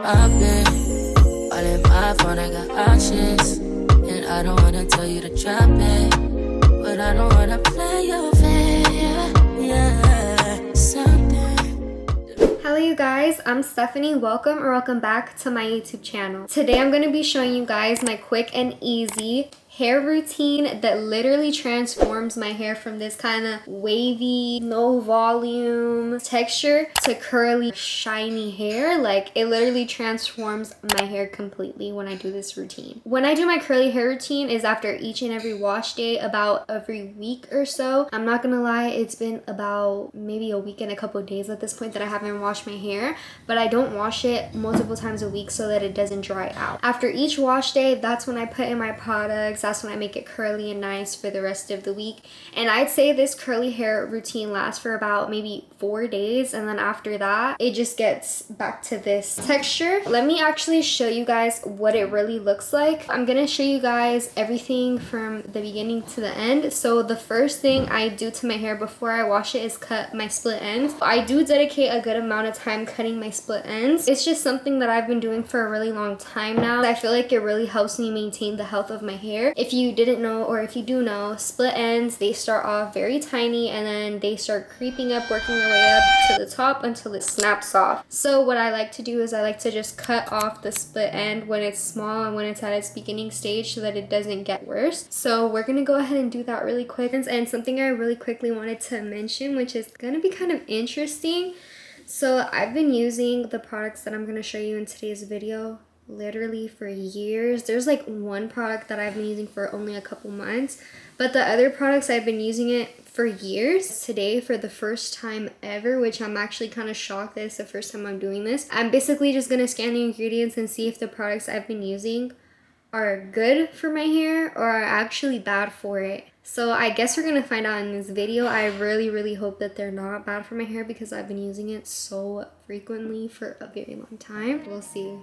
I've been all in my phone, I got options. And I don't wanna tell you to drop it, but I don't wanna play your fair. Yeah, something. Hello you guys, I'm Stephanie. Welcome back to my YouTube channel. Today I'm going to be showing you guys my quick and easy hair routine that literally transforms my hair from this kind of wavy, no volume texture to curly, shiny hair. Like, it literally transforms my hair completely when I do this routine. When I do my curly hair routine is after each and every wash day, about every week or so. I'm not gonna lie, it's been about maybe a week and a couple of days at this point that I haven't washed my hair, but I don't wash it multiple times a week so that it doesn't dry out. After each wash day, that's when I put in my products. That's when I make it curly and nice for the rest of the week. And I'd say this curly hair routine lasts for about maybe 4 days, and then after that it just gets back to this texture. Let me actually show you guys what it really looks like. I'm gonna show you guys everything from the beginning to the end. So the first thing I do to my hair before I wash it is cut my split ends. I do dedicate a good amount of time cutting my split ends. It's just something that I've been doing for a really long time now. I feel like it really helps me maintain the health of my hair. If you didn't know, or if you do know, split ends, they start off very tiny and then they start creeping up, working their way up to the top until it snaps off. So what I like to do is I like to just cut off the split end when it's small and when it's at its beginning stage so that it doesn't get worse. So we're gonna go ahead and do that really quick. And something I really quickly wanted to mention, which is gonna be kind of interesting. So I've been using the products that I'm gonna show you in today's video literally for years. There's like one product that I've been using for only a couple months, but the other products I've been using it for years. Today, for the first time ever, which I'm actually kind of shocked that it's the first time I'm doing this, I'm basically just gonna scan the ingredients and see if the products I've been using are good for my hair or are actually bad for it. So I guess we're gonna find out in this video. I really hope that they're not bad for my hair because I've been using it so frequently for a very long time. We'll see.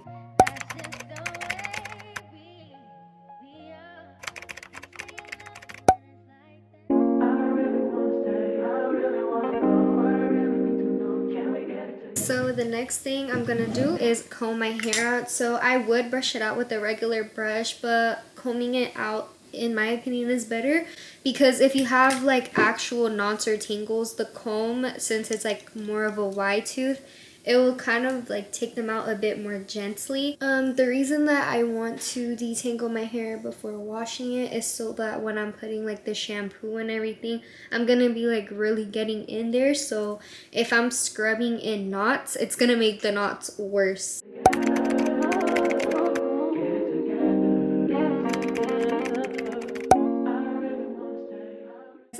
So the next thing I'm gonna do is comb my hair out. So I would brush it out with a regular brush, but combing it out, in my opinion, is better because if you have like actual knots or tangles, the comb, since it's like more of a wide tooth, it will kind of like take them out a bit more gently. The reason that I want to detangle my hair before washing it is so that when I'm putting like the shampoo and everything, I'm gonna be like really getting in there. So if I'm scrubbing in knots, it's gonna make the knots worse.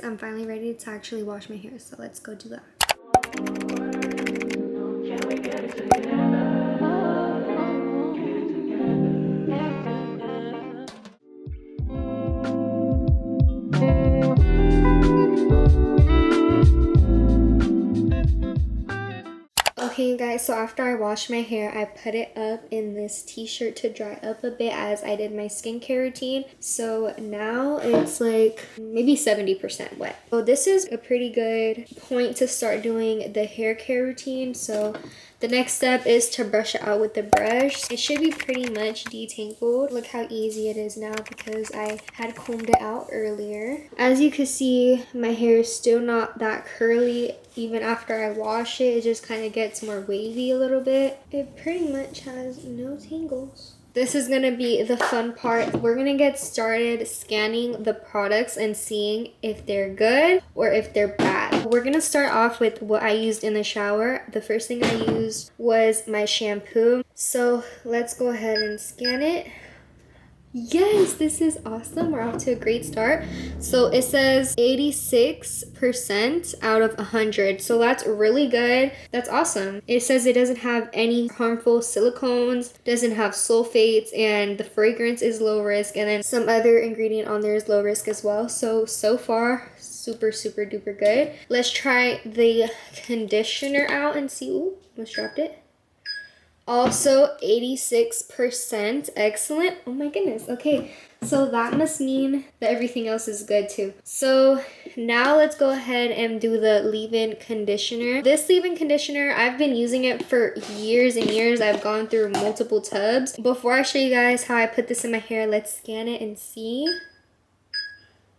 I'm finally ready to actually wash my hair, so let's go do that. Okay guys, so after I washed my hair, I put it up in this t-shirt to dry up a bit as I did my skincare routine. So now it's like maybe 70% wet. So this is a pretty good point to start doing the hair care routine. So the next step is to brush it out with the brush. It should be pretty much detangled. Look how easy it is now because I had combed it out earlier. As you can see, my hair is still not that curly. Even after I wash it, it just kind of gets more wavy a little bit. It pretty much has no tangles. This is gonna be the fun part. We're gonna get started scanning the products and seeing if they're good or if they're bad. We're gonna start off with what I used in the shower. The first thing I used was my shampoo. So let's go ahead and scan it. Yes, this is awesome. We're off to a great start. So it says 86% out of 100. So that's really good. That's awesome. It says it doesn't have any harmful silicones, doesn't have sulfates, and the fragrance is low risk. And then some other ingredient on there is low risk as well. So far, super duper good. Let's try the conditioner out and see. Ooh, almost dropped it. Also 86%. Excellent. Oh my goodness. Okay, so that must mean that everything else is good too. So Now let's go ahead and do the leave-in conditioner. This leave-in conditioner, I've been using it for years and years. I've gone through multiple tubs. Before I show you guys how I put this in my hair, let's scan it and see.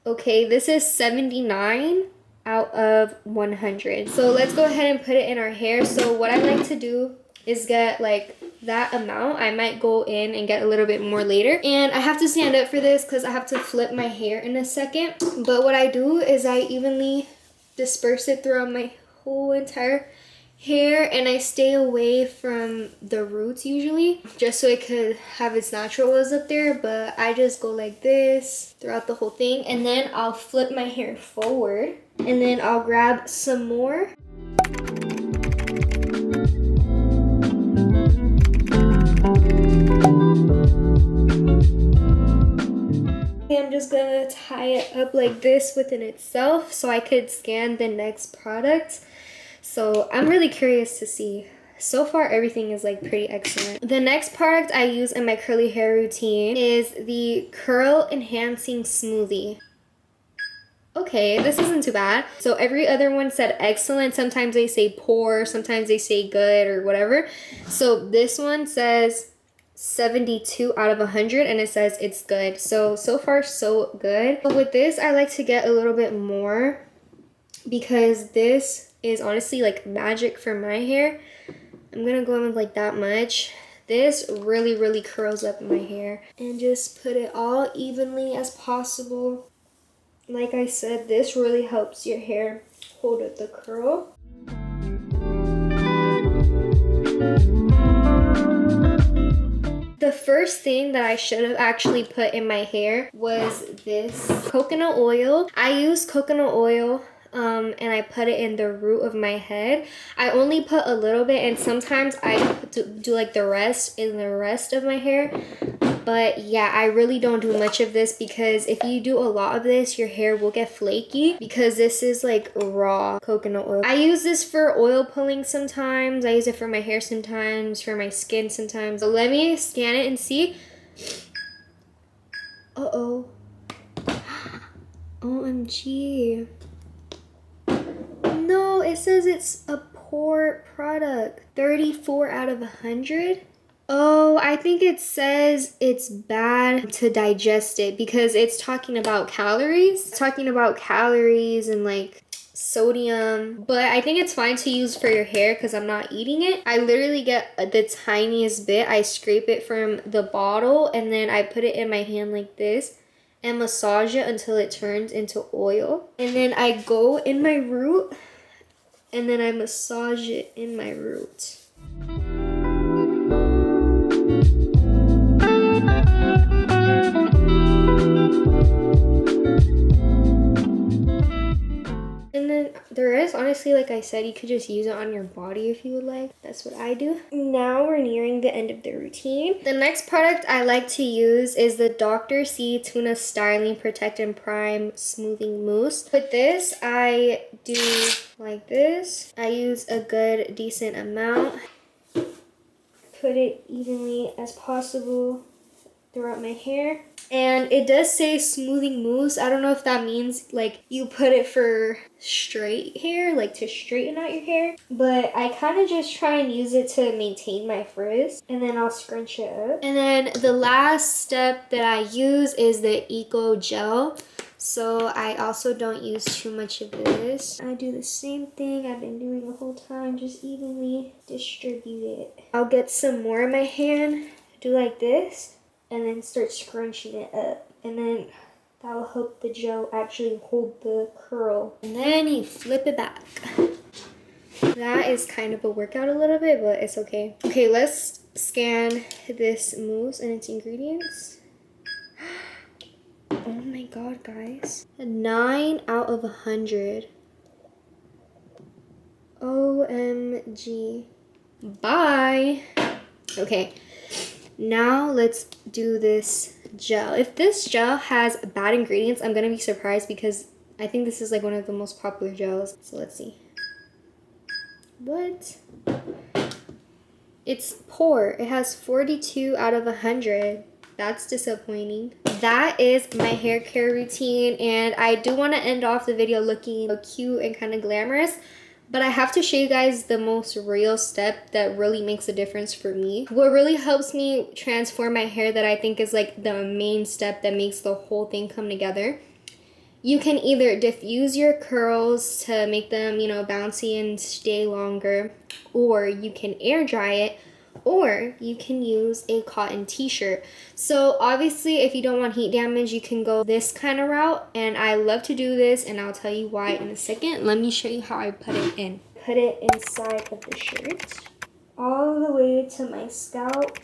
Okay, this is 79 out of 100. So let's go ahead and put it in our hair. So what I like to do is get like that amount. I might go in and get a little bit more later. And I have to stand up for this because I have to flip my hair in a second. But what I do is I evenly disperse it throughout my whole entire hair, and I stay away from the roots usually, just so it could have its natural oils up there. But I just go like this throughout the whole thing, and then I'll flip my hair forward, and then I'll grab some more. I'm just gonna tie it up like this within itself so I could scan the next product. So I'm really curious to see. So far everything is like pretty excellent. The next product I use in my curly hair routine is the Curl Enhancing Smoothie. Okay, this isn't too bad. So every other one said excellent. Sometimes they say poor, sometimes they say good or whatever. So this one says 72 out of 100, and it says it's good. So far so good. But with this, I like to get a little bit more because this is honestly like magic for my hair. I'm gonna go in with like that much. This really curls up my hair, and just put it all evenly as possible. Like I said, this really helps your hair hold up the curl. The first thing that I should have actually put in my hair was this coconut oil. I use coconut oil and I put it in the root of my head. I only put a little bit, and sometimes I do like the rest in the rest of my hair. But yeah, I really don't do much of this because if you do a lot of this, your hair will get flaky because this is like raw coconut oil. I use this for oil pulling sometimes. I use it for my hair sometimes, for my skin sometimes. So let me scan it and see. Uh-oh. OMG. No, it says it's a poor product. 34 out of 100. Oh, I think it says it's bad to digest it because it's talking about calories. It's talking about calories and like sodium. But I think it's fine to use for your hair because I'm not eating it. I literally get the tiniest bit. I scrape it from the bottle and then I put it in my hand like this and massage it until it turns into oil. And then I go in my root and then I massage it in my root. And then the rest, honestly, like I said, you could just use it on your body if you would like. That's what I do. Now we're nearing the end of the routine. The next product I like to use is the Dr. C Tuna Styling Protect and Prime Smoothing Mousse. With this, I do like this. I use a good, decent amount. Put it evenly as possible throughout my hair. And it does say smoothing mousse. I don't know if that means like you put it for straight hair, like to straighten out your hair. But I kind of just try and use it to maintain my frizz. And then I'll scrunch it up. And then the last step that I use is the Eco Gel. So I also don't use too much of this. I do the same thing I've been doing the whole time. Just evenly distribute it. I'll get some more in my hand. Do like this. And then start scrunching it up. And then that will help the gel actually hold the curl. And then you flip it back. That is kind of a workout a little bit, but it's okay. Okay, let's scan this mousse and its ingredients. Oh my god, guys. 9 out of 100. OMG. Bye. Okay. Now let's do this gel. If this gel has bad ingredients, I'm gonna be surprised because I think this is like one of the most popular gels. So let's see. What? It's poor. It has 42 out of 100. That's disappointing. That is my hair care routine, and I do want to end off the video looking cute and kind of glamorous, but I have to show you guys the most real step that really makes a difference for me. What really helps me transform my hair, that I think is like the main step that makes the whole thing come together. You can either diffuse your curls to make them, you know, bouncy and stay longer, or you can air dry it, or you can use a cotton t-shirt. So obviously if you don't want heat damage, you can go this kind of route, and I love to do this, and I'll tell you why in a second. Let me show you how I put it in. Put it inside of the shirt all the way to my scalp,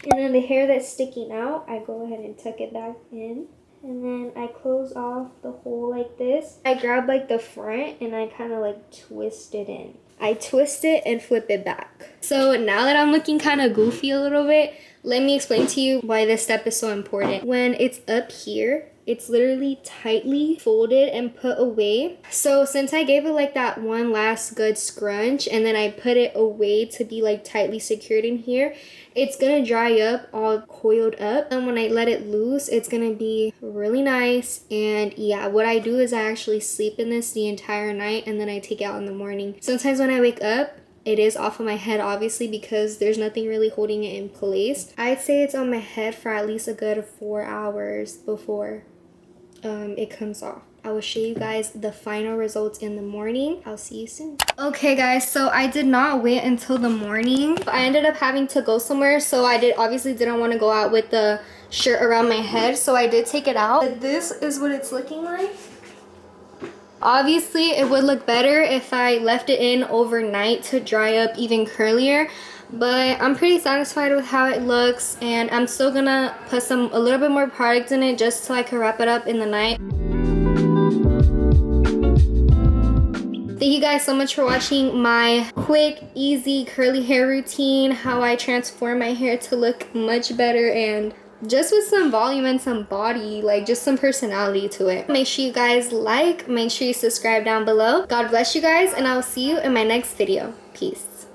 and then the hair that's sticking out, I go ahead and tuck it back in. And then I close off the hole like this. I grab like the front and I kind of like twist it in. I twist it and flip it back. So now that I'm looking kind of goofy a little bit, let me explain to you why this step is so important. When it's up here, it's literally tightly folded and put away. So since I gave it like that one last good scrunch and then I put it away to be like tightly secured in here, it's gonna dry up all coiled up, and when I let it loose, it's gonna be really nice. And yeah, what I do is I actually sleep in this the entire night, and then I take it out in the morning. Sometimes when I wake up, it is off of my head, obviously, because there's nothing really holding it in place. I'd say it's on my head for at least a good 4 hours before it comes off. I will show you guys the final results in the morning. I'll see you soon. Okay guys, so I did not wait until the morning. I ended up having to go somewhere, so I obviously didn't want to go out with the shirt around my head, so I did take it out. But this is what it's looking like. Obviously it would look better if I left it in overnight to dry up even curlier, but I'm pretty satisfied with how it looks, and I'm still gonna put a little bit more product in it just so I can wrap it up in the night. Thank you guys so much for watching my quick, easy, curly hair routine, how I transform my hair to look much better and just with some volume and some body, like just some personality to it. Make sure you guys like, make sure you subscribe down below. God bless you guys, and I will see you in my next video. Peace.